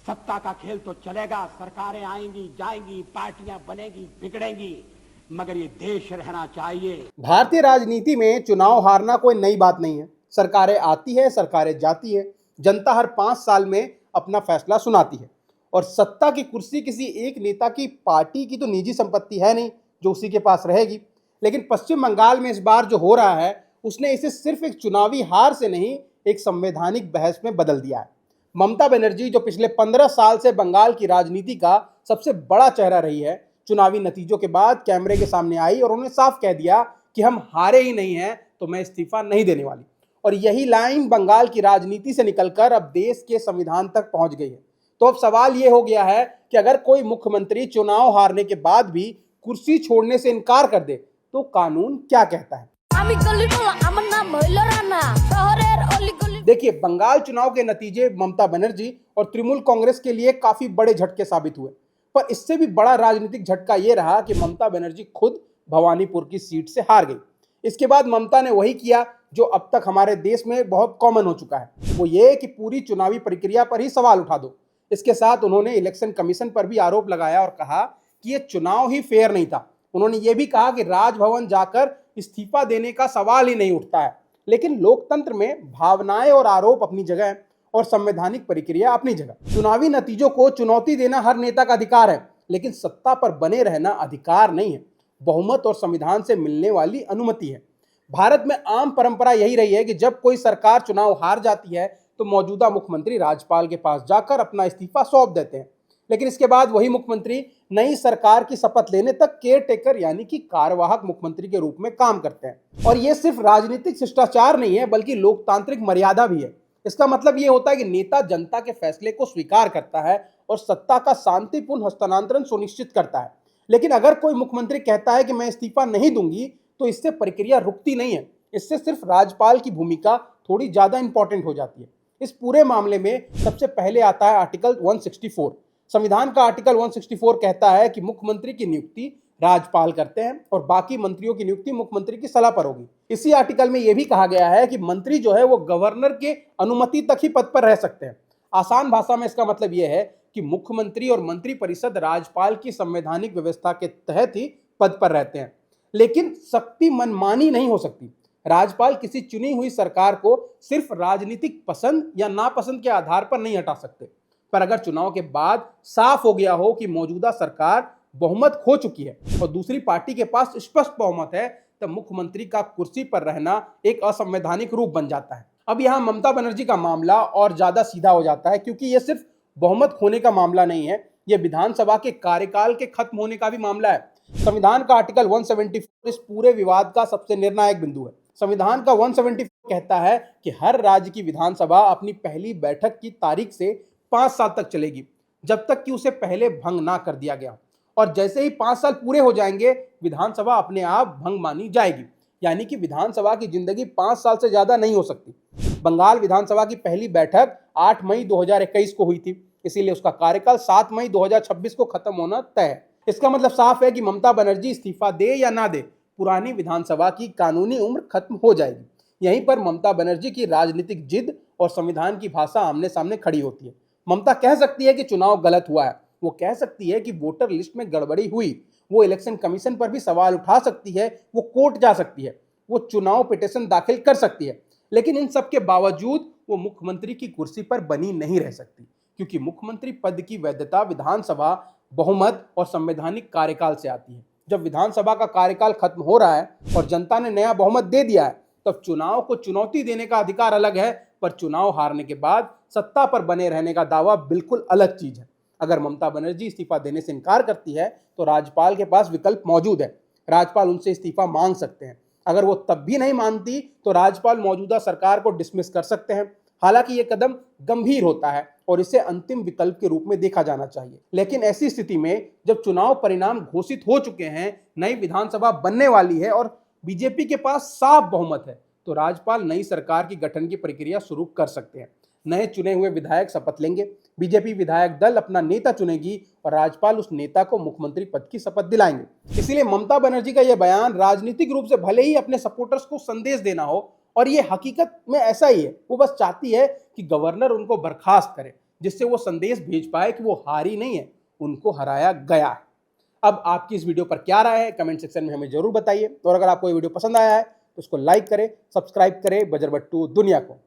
सत्ता का खेल तो चलेगा, सरकारें आएंगी जाएंगी, पार्टियां बनेगी बिगड़ेंगी, मगर ये देश रहना चाहिए। भारतीय राजनीति में चुनाव हारना कोई नई बात नहीं है। सरकारें आती है, सरकारें जाती है, जनता हर 5 साल में अपना फैसला सुनाती है। और सत्ता की कुर्सी किसी एक नेता की पार्टी की तो निजी संपत्ति है नहीं जो उसी के पास रहेगी। लेकिन पश्चिम बंगाल में इस बार जो हो रहा है उसने इसे सिर्फ एक चुनावी हार से नहीं, एक संवैधानिक बहस में बदल दिया है। ममता बनर्जी जो पिछले 15 साल से बंगाल की राजनीति का सबसे बड़ा चेहरा रही है, चुनावी नतीजों के बाद कैमरे के सामने आई और उन्होंने साफ कह दिया कि हम हारे ही नहीं हैं तो मैं इस्तीफा नहीं देने वाली। और यही लाइन बंगाल की राजनीति से निकलकर अब देश के संविधान तक पहुंच गई है। तो अब सवाल यह हो गया है कि अगर कोई मुख्यमंत्री चुनाव हारने के बाद भी कुर्सी छोड़ने से इनकार कर दे तो कानून क्या कहता है। देखिए, बंगाल चुनाव के नतीजे ममता बनर्जी और तृणमूल कांग्रेस के लिए काफी बड़े झटके साबित हुए, पर इससे भी बड़ा राजनीतिक झटका यह रहा कि ममता बनर्जी खुद भवानीपुर की सीट से हार गई। इसके बाद ममता ने वही किया जो अब तक हमारे देश में बहुत कॉमन हो चुका है, वो ये कि पूरी चुनावी प्रक्रिया पर ही सवाल उठा दो। इसके साथ उन्होंने इलेक्शन कमीशन पर भी आरोप लगाया और कहा कि यह चुनाव ही फेयर नहीं था। उन्होंने ये भी कहा कि राजभवन जाकर इस्तीफा देने का सवाल ही नहीं उठता है। लेकिन लोकतंत्र में भावनाएं और आरोप अपनी जगह और संवैधानिक प्रक्रिया अपनी जगह। चुनावी नतीजों को चुनौती देना हर नेता का अधिकार है, लेकिन सत्ता पर बने रहना अधिकार नहीं है, बहुमत और संविधान से मिलने वाली अनुमति है। भारत में आम परंपरा यही रही है कि जब कोई सरकार चुनाव हार जाती है तो मौजूदा मुख्यमंत्री राज्यपाल के पास जाकर अपना इस्तीफा सौंप देते हैं। लेकिन इसके बाद वही मुख्यमंत्री नई सरकार की शपथ लेने तक केयर टेकर यानी कि कार्यवाहक मुख्यमंत्री के रूप में काम करते हैं। और ये सिर्फ राजनीतिक शिष्टाचार नहीं है, बल्कि लोकतांत्रिक मर्यादा भी है। इसका मतलब ये होता है कि नेता जनता के फैसले को स्वीकार करता है और सत्ता का शांतिपूर्ण हस्तांतरण सुनिश्चित करता है। लेकिन अगर कोई मुख्यमंत्री कहता है कि मैं इस्तीफा नहीं दूंगी तो इससे प्रक्रिया रुकती नहीं है, इससे सिर्फ राज्यपाल की भूमिका थोड़ी ज्यादा इंपॉर्टेंट हो जाती है। इस पूरे मामले में सबसे पहले आता है आर्टिकल 164। संविधान का आर्टिकल 164 कहता है कि मुख्यमंत्री की नियुक्ति राज्यपाल करते हैं और बाकी मंत्रियों की नियुक्ति मुख्यमंत्री की सलाह पर होगी। इसी आर्टिकल में यह भी कहा गया है कि मंत्री जो है वो गवर्नर के अनुमति तक ही पद पर रह सकते हैं। आसान भाषा में इसका मतलब यह है कि मुख्यमंत्री और मंत्रिपरिषद राज्यपाल की संवैधानिक व्यवस्था के तहत ही पद पर रहते हैं, लेकिन शक्ति मनमानी नहीं हो सकती। राज्यपाल किसी चुनी हुई सरकार को सिर्फ राजनीतिक पसंद या नापसंद के आधार पर नहीं हटा सकते। पर अगर चुनाव के बाद साफ हो गया हो कि मौजूदा सरकार बहुमत खो चुकी है और दूसरी पार्टी के पास स्पष्ट बहुमत है, तब मुख्यमंत्री का कुर्सी पर रहना एक असंवैधानिक रूप बन जाता है। अब यहाँ ममता बनर्जी का मामला और ज्यादा सीधा हो जाता है, क्योंकि यह सिर्फ बहुमत खोने का मामला नहीं है, यह विधानसभा के कार्यकाल के खत्म होने का भी मामला है। संविधान का आर्टिकल 174 इस पूरे विवाद का सबसे निर्णायक बिंदु है। संविधान का 174 कहता है कि हर राज्य की विधानसभा अपनी पहली बैठक की तारीख से 5 साल तक चलेगी, जब तक कि उसे पहले भंग ना कर दिया गया। और जैसे ही 5 साल पूरे हो जाएंगे, विधानसभा अपने आप भंग मानी जाएगी, यानी कि विधानसभा की जिंदगी 5 साल से ज्यादा नहीं हो सकती। बंगाल विधानसभा की पहली बैठक 8 मई 2021 को हुई थी, इसीलिए उसका कार्यकाल 7 मई 2026 को खत्म होना तय है। इसका मतलब साफ है कि ममता बनर्जी इस्तीफा दे या ना दे, पुरानी विधानसभा की कानूनी उम्र खत्म हो जाएगी। यहीं पर ममता बनर्जी की राजनीतिक जिद और संविधान की भाषा आमने सामने खड़ी होती है। ममता कह सकती है कि चुनाव गलत हुआ है, वो कह सकती है कि वोटर लिस्ट में गड़बड़ी हुई, वो इलेक्शन कमीशन पर भी सवाल उठा सकती है, वो कोर्ट जा सकती है, वो चुनाव पिटीशन दाखिल कर सकती है। लेकिन इन सब के बावजूद वो मुख्यमंत्री की कुर्सी पर बनी नहीं रह सकती, क्योंकि मुख्यमंत्री पद की वैधता विधानसभा बहुमत और संवैधानिक कार्यकाल से आती है। जब विधानसभा का कार्यकाल खत्म हो रहा है और जनता ने नया बहुमत दे दिया है, तब चुनाव को चुनौती देने का अधिकार अलग है, पर चुनाव हारने के बाद सत्ता पर बने रहने का दावा बिल्कुल अलग चीज है। अगर ममता बनर्जी इस्तीफा देने से इनकार करती है तो राज्यपाल के पास विकल्प मौजूद है। राज्यपाल उनसे इस्तीफा मांग सकते हैं। अगर वो तब भी नहीं मानती तो राज्यपाल मौजूदा सरकार को डिसमिस कर सकते हैं। हालांकि ये कदम गंभीर होता है और इसे अंतिम विकल्प के रूप में देखा जाना चाहिए। लेकिन ऐसी स्थिति में जब चुनाव परिणाम घोषित हो चुके हैं, नई विधानसभा बनने वाली है और बीजेपी के पास साफ बहुमत है, तो राज्यपाल नई सरकार की गठन की प्रक्रिया शुरू कर सकते हैं। नए चुने हुए विधायक शपथ लेंगे, बीजेपी विधायक दल अपना नेता चुनेगी और राज्यपाल उस नेता को मुख्यमंत्री पद की शपथ दिलाएंगे। इसीलिए ममता बनर्जी का यह बयान राजनीतिक रूप से भले ही अपने सपोर्टर्स को संदेश देना हो, और ये हकीकत में ऐसा ही है, वो बस चाहती है कि गवर्नर उनको बर्खास्त करे जिससे वो संदेश भेज पाए कि वो हारी नहीं है, उनको हराया गया है। अब आपकी इस वीडियो पर क्या राय है, कमेंट सेक्शन में हमें जरूर बताइए। और अगर आपको ये वीडियो पसंद आया है तो उसको लाइक करें, सब्सक्राइब करें बजरबट्टू दुनिया को।